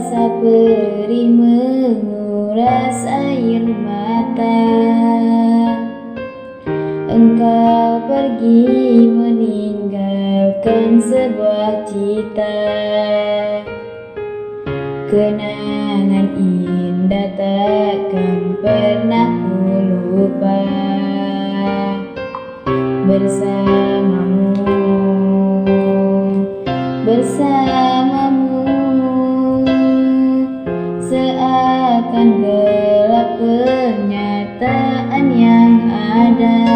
rasa perih menguras air mata. Engkau pergi meninggalkan sebuah cita. Kenangan indah takkan pernah ku lupa. Bersamamu, bersamamu, seakan gelap kenyataan yang ada.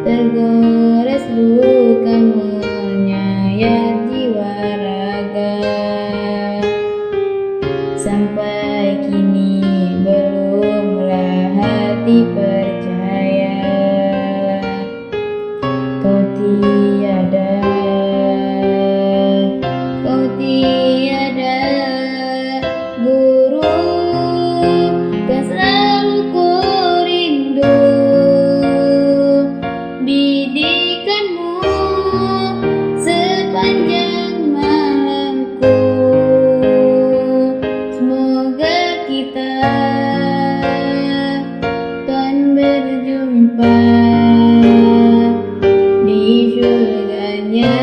Tergores luka menyayat jiwa raga. Sampai kini belumlah hati percaya kau tiada, kau tiada guru, kan selalu ku rindu didikanmu sepanjang malamku. Semoga kita kan berjumpa di surganya.